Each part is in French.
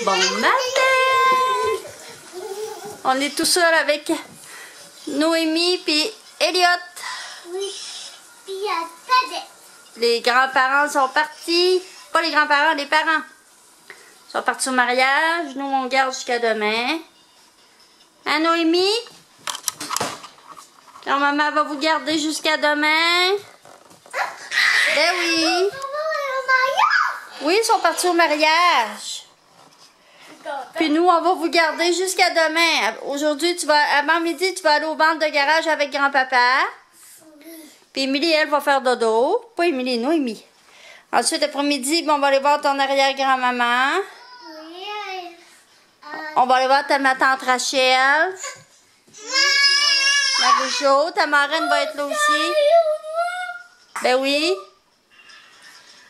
Bon matin! On est tout seul avec Noémie puis Elliot. Oui, puis il y a Tadek. Les grands-parents sont partis. Pas les grands-parents, les parents. Ils sont partis au mariage. Nous, on garde jusqu'à demain. Hein, Noémie? Grand-maman va vous garder jusqu'à demain. Ben oui. Oui, ils sont partis au mariage. Puis nous, on va vous garder jusqu'à demain. Aujourd'hui, avant midi, tu vas aller au banc de garage avec grand-papa. Puis Émilie, elle, va faire dodo. Pas Émilie, Noémie. Ensuite, après-midi, on va aller voir ton arrière-grand-maman. On va aller voir ta tante Rachel. Marie-Jo, ta marraine va être là aussi. Ben oui.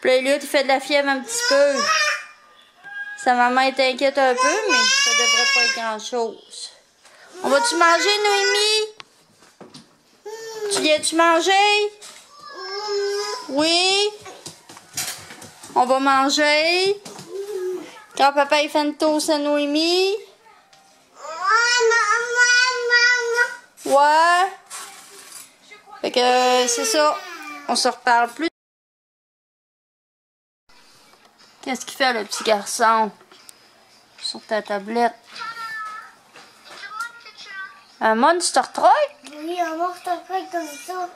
Puis là, Elliot, il fait de la fièvre un petit peu. Sa maman est inquiète un peu, mais ça devrait pas être grand-chose. On va-tu manger, Noémie? Tu viens-tu manger? Oui. On va manger. Grand-papa, il fait une toast à Noémie. Ouais. Fait que c'est ça. On se reparle plus. Qu'est-ce qu'il fait, le petit garçon? Sur ta tablette. Un Monster Truck? Oui, un Monster Truck comme ça.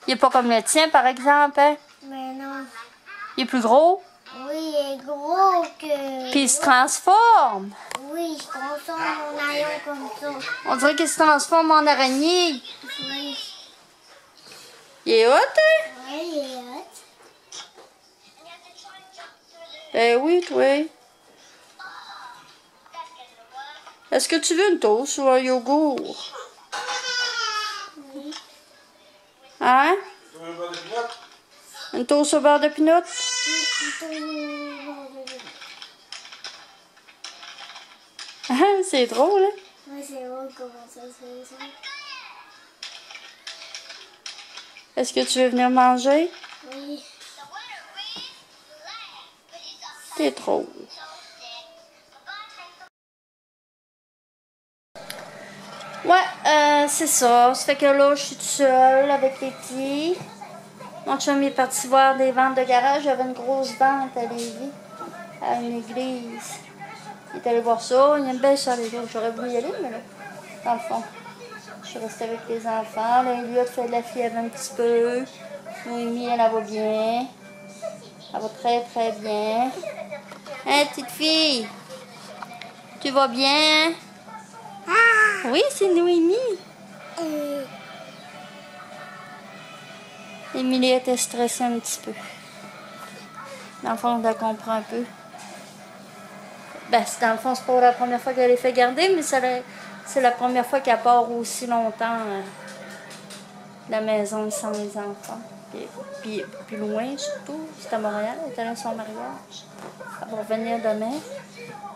Il est pas comme le tien, par exemple, hein? Mais non. Il est plus gros? Oui, il est gros que... Puis il se transforme. Oui, il se transforme en avion comme ça. On dirait qu'il se transforme en araignée. Oui. Il est hot, hein? Oui, il est hot. Ben oui, toi. Est-ce que tu veux une toast ou un yogourt? Oui. Hein? Une toast au beurre de pinot? Ah, c'est drôle, hein? Oui, c'est drôle comment ça se fait ça. Est-ce que tu veux venir manger? Oui. T'es trop. Ouais, c'est ça. Ça fait que là, je suis toute seule avec les petits. Mon chum est parti voir des ventes de garage. Il y avait une grosse vente à Lévis, à une église. Il est allé voir ça. Il aime bien ça, les jours. J'aurais voulu y aller, mais là, dans le fond, je suis restée avec les enfants. Là, lui a fait de la fièvre un petit peu. Noémie, elle va bien. Elle va très, très bien. Hein, petite fille? Tu vas bien? Ah! Oui, c'est Noémie. Émilie était stressée un petit peu. Dans le fond, on la comprend un peu. Ben, dans le fond, c'est pas la première fois qu'elle les fait garder, mais c'est la première fois qu'elle part aussi longtemps de la maison sans les enfants. Puis plus loin, surtout. C'est à Montréal, elle est allée à son mariage. Elle va revenir demain.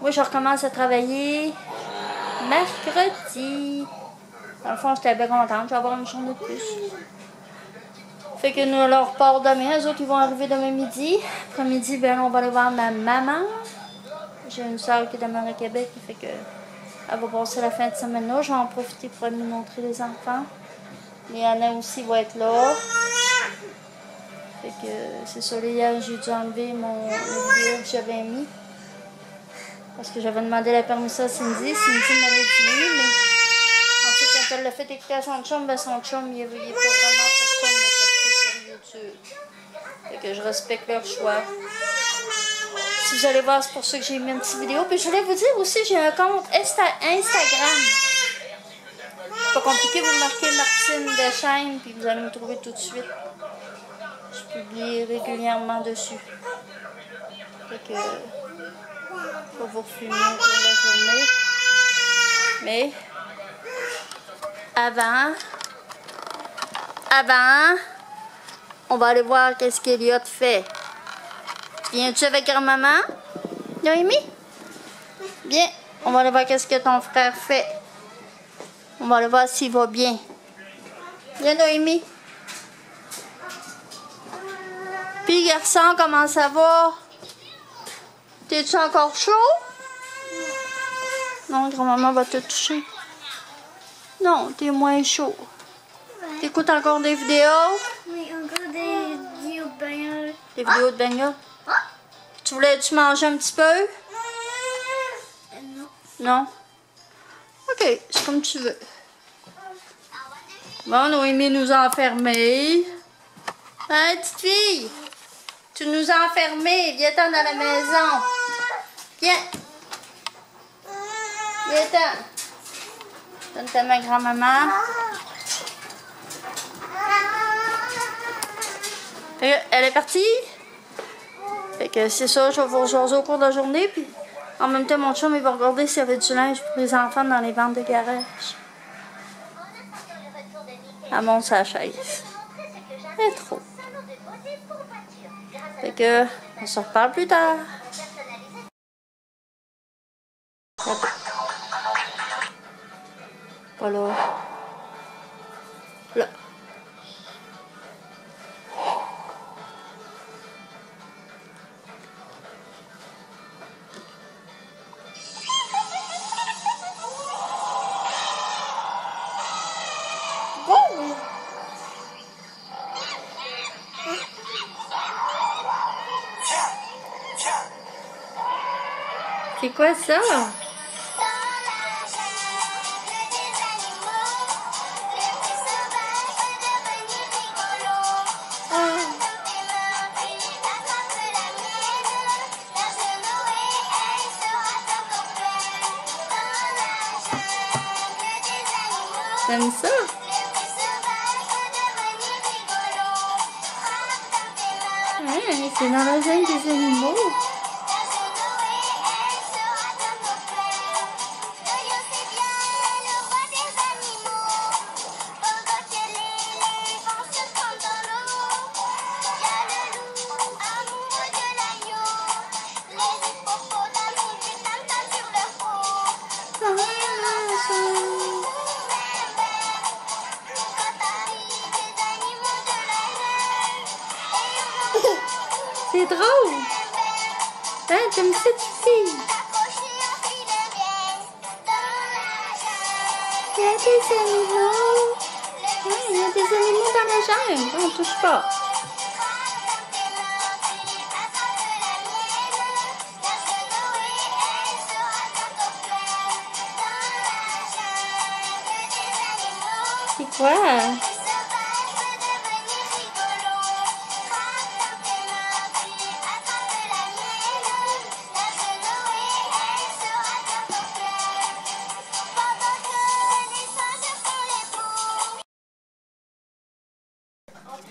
Moi, je recommence à travailler mercredi. Dans le fond, j'étais bien contente. Je vais avoir une journée de plus. Fait que nous, on repart demain. Les autres, ils vont arriver demain midi. Après-midi, ben, on va aller voir ma maman. J'ai une soeur qui demeure à Québec. Fait que elle va passer la fin de semaine là. Je vais en profiter pour aller lui montrer les enfants. Mais Anna aussi va être là. Fait que c'est ça. Hier, j'ai dû enlever le vidéo que j'avais mis. Parce que j'avais demandé la permission à Cindy. Cindy m'avait dit oui, mais ensuite, quand elle l'a fait écouter à son chum, ben son chum, il est pas vraiment pour ça de mettre le truc sur YouTube. Fait que je respecte leur choix. Si vous allez voir, c'est pour ça que j'ai mis une petite vidéo. Puis je voulais vous dire aussi, j'ai un compte Instagram. C'est pas compliqué, vous marquez Martine Deschaines, puis vous allez me trouver tout de suite. Je publie régulièrement dessus. Fait que je vais vous filmer pour la journée. Mais avant, on va aller voir qu'est-ce qu'Elliot fait. Viens-tu avec grand-maman? Noémie? Viens, on va aller voir qu'est-ce que ton frère fait. On va aller voir s'il va bien. Viens, Noémie. Puis, garçon, comment ça va? T'es-tu encore chaud? Non, grand-maman va te toucher. Non, t'es moins chaud. Ouais. T'écoutes encore des vidéos? Oui, encore des vidéos bien. Des vidéos de Benga? Tu voulais-tu manger un petit peu? Non. Non? Ok, c'est comme tu veux. Bon, Noémie nous a enfermés. Hein, petite fille? Tu nous as enfermés. Viens-t'en dans la maison. Viens. Viens-t'en. Donne ta main à grand-maman. Elle est partie? Fait que c'est ça, je vais vous rejoindre au cours de la journée. Puis en même temps, mon chum, il va regarder s'il y avait du linge pour les enfants dans les ventes de garage. Elle monte sa chaise. C'est trop. Fait que, on se reparle plus tard. Pas là. Là. C'est quoi ça? T'aimes ça? Ouais, c'est dans la jungle des animaux. C'est drôle! Hein, t'aimes ça, fille? Il y a des animaux! Ouais, il y a des animaux dans la jungle! On touche pas! C'est quoi?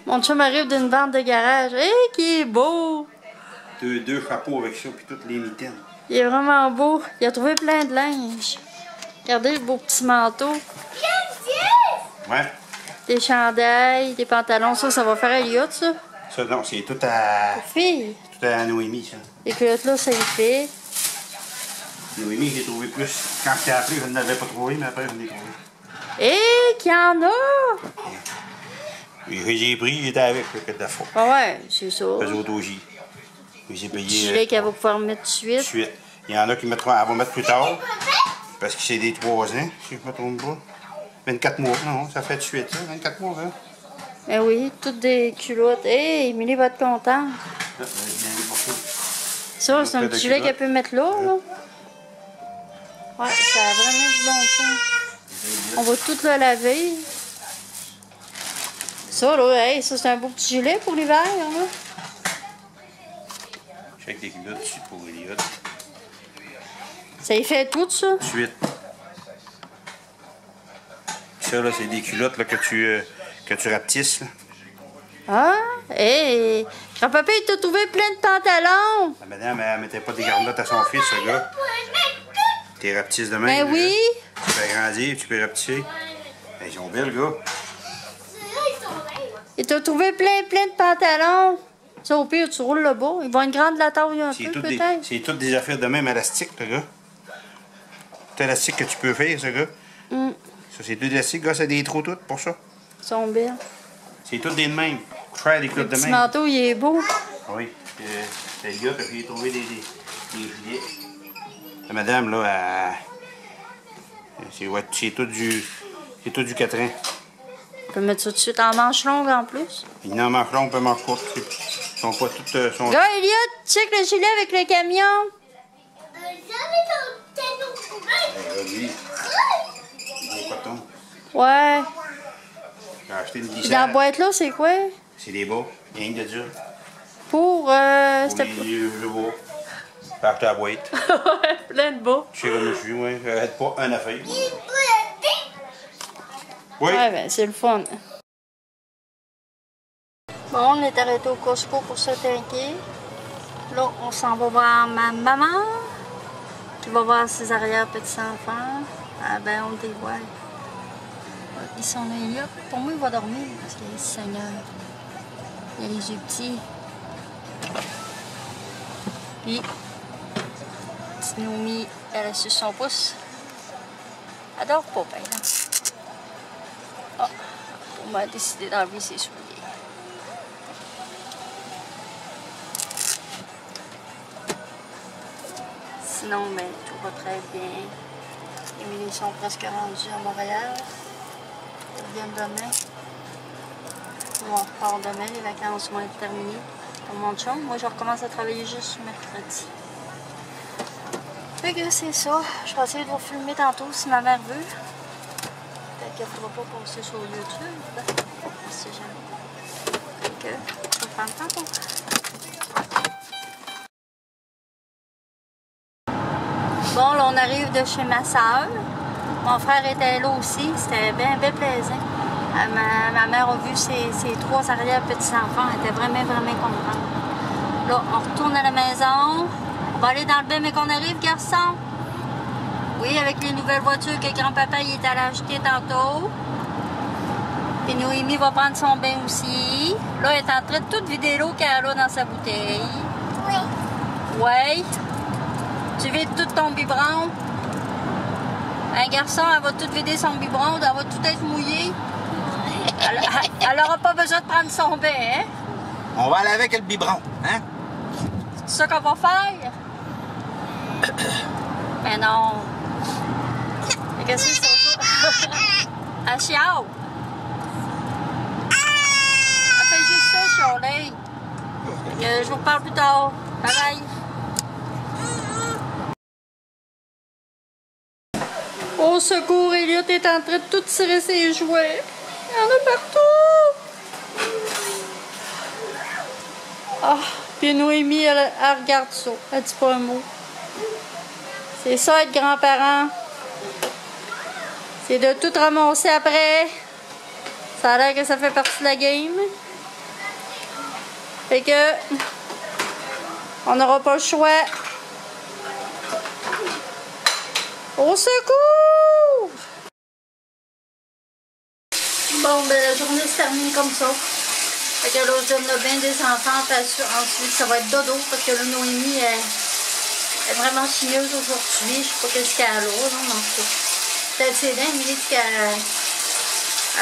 Mon chum arrive d'une vente de garage. Hé, qui est beau! Deux chapeaux avec ça, puis toutes les mitaines. Il est vraiment beau. Il a trouvé plein de linge. Regardez le beau petit manteau. Ouais. Des chandails, des pantalons. Ça va faire Elliot, ça. Ça, non, c'est tout à... Fille. Tout à Noémie, ça. Les culottes là, ça y fait. Noémie, j'ai trouvé plus. Quand je t'ai appelé, je ne l'avais pas trouvé, mais après, je l'ai trouvé. Hé, qu'il y en a! J'ai pris, j'étais avec, que de la fois. Ah ouais, c'est ça. Les autres aussi. J'ai Petit payé. gilet qu'elle va pouvoir mettre tout de Tout de suite. suite. Il y en a qui mettront, elle va mettre plus tard. Parce que c'est des 3 ans, si je ne me trompe pas. 24 mois, non, ça fait tout de suite, ça, 24 mois, hein. Ben oui, toutes des culottes. Hé, Émilie va être contente. Là, bien pour ça. Ça, c'est un petit gilet qu'elle peut mettre là, là. Ouais, ça a vraiment du bon sens. On va tout le laver. Ça, là, hey, ça, c'est un beau petit gilet pour l'hiver, là. Check des culottes dessus pour Elliot. Ça y fait tout, ça. Tout de suite. Ça, là, c'est des culottes là, que tu rapetisses, là. Ah, hé, grand-papa, il t'a trouvé plein de pantalons. La madame, elle mettait pas des garnottes à son fils, ce gars. T'es rapetisses de même. Ben oui. Là. Tu peux agrandir, tu peux rapetisser. Ils sont belles, le gars. Il t'a trouvé plein de pantalons. Ça, au pire, tu roules le bas. Ils vont être grands de la taille un peu, peut-être. C'est toutes des affaires de même élastiques, le gars. Tout élastique que tu peux faire, ce gars. Ça, c'est tout élastique, gars, c'est des trous toutes pour ça. Ils sont belles. C'est toutes des de même. Faire des Le culottes de petit même. manteau, il est beau. Oui. C'est le gars que j'ai trouvé des gilets. La madame, là, C'est tout du 4 ans. On peut mettre ça tout de suite en manche longue en plus. Il y en a en manche longue, pas manche courte. Ils sont pas toutes... Là, Elliot, check le gilet avec le camion. Lui, il est coton. Ouais. J'ai acheté une Dans lissère. la boîte là, c'est quoi? C'est des bas. Rien que de dur. Pour, Pour c'était les bas. J'ai acheté la boîte. ouais, plein de bas. Je sais comme je suis, moi. J'arrête pas un affaire. Oui. Ouais, ben, c'est le fun. Bon, on est arrêté au Costco pour se tanker. Là, on s'en va voir ma maman, qui va voir ses arrière-petits-enfants. Ah ben, on les voit. Ils sont là. Pour moi, il va dormir, parce qu'il est Seigneur. Il a les yeux petits. Puis, petite Naomi, elle a su son pouce. Elle dort pas, ben là. Ah, on m'a décidé d'enlever ses souliers. Sinon, ben, tout va très bien. Les Émilie sont presque rendus à Montréal. Ils reviennent demain. On repart demain, les vacances vont être terminées. Pour mon chum, moi je recommence à travailler juste mercredi. Fait que c'est ça. Je vais essayer de vous filmer tantôt si ma mère veut. Fait qu'elle ne faudra pas passer sur YouTube. On sait jamais. Fait que je vais prendre tantôt. Bon, là, on arrive de chez ma soeur. Mon frère était là aussi. C'était bien plaisant. Ma mère a vu ses 3 arrière-petits-enfants. Elle était vraiment contente. Là, on retourne à la maison. On va aller dans le bain, mais qu'on arrive, garçon. Oui, avec les nouvelles voitures que grand-papa est allé acheter tantôt. Puis Noémie va prendre son bain aussi. Là, elle est en train de tout vider l'eau qu'elle a dans sa bouteille. Oui. Oui. Tu vides tout ton biberon. Un garçon, elle va tout vider son biberon, elle va tout être mouillée. Elle n'aura pas besoin de prendre son bain, hein? On va aller avec le biberon, hein? C'est ça qu'on va faire? Mais non. Qu'est-ce que c'est ça? Elle chiale. Elle fait juste ça, chialer. Je vous reparle plus tard. Bye bye. Au secours, Elliot est en train de tout tirer ses jouets. Il y en a partout. Ah, puis Noémie, elle regarde ça. Elle dit pas un mot. C'est ça, être grand-parent. C'est de tout ramasser après. Ça a l'air que ça fait partie de la game. Fait que, on n'aura pas le choix. Au secours! Bon, ben la journée se termine comme ça. Fait que là, je donne le bain des enfants, puis ensuite ça va être dodo, parce que là, Noémie est vraiment chigneuse aujourd'hui. Je sais pas qu'est-ce qu'elle a, non, mais en tout cas. Peut-être c'est dingue, mais dit qu'elle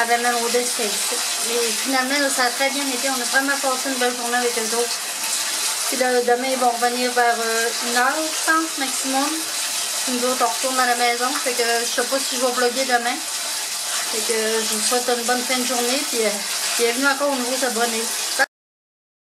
avait mal au destin. Mais finalement, là, ça a très bien été. On a vraiment passé une belle journée avec eux autres. Puis là, demain, ils vont revenir vers 1h, je pense, maximum. Nous autres, on retourne à la maison. Fait que je sais pas si je vais vlogger demain. Fait que je vous souhaite une bonne fin de journée. Puis bienvenue encore aux nouveaux abonnés.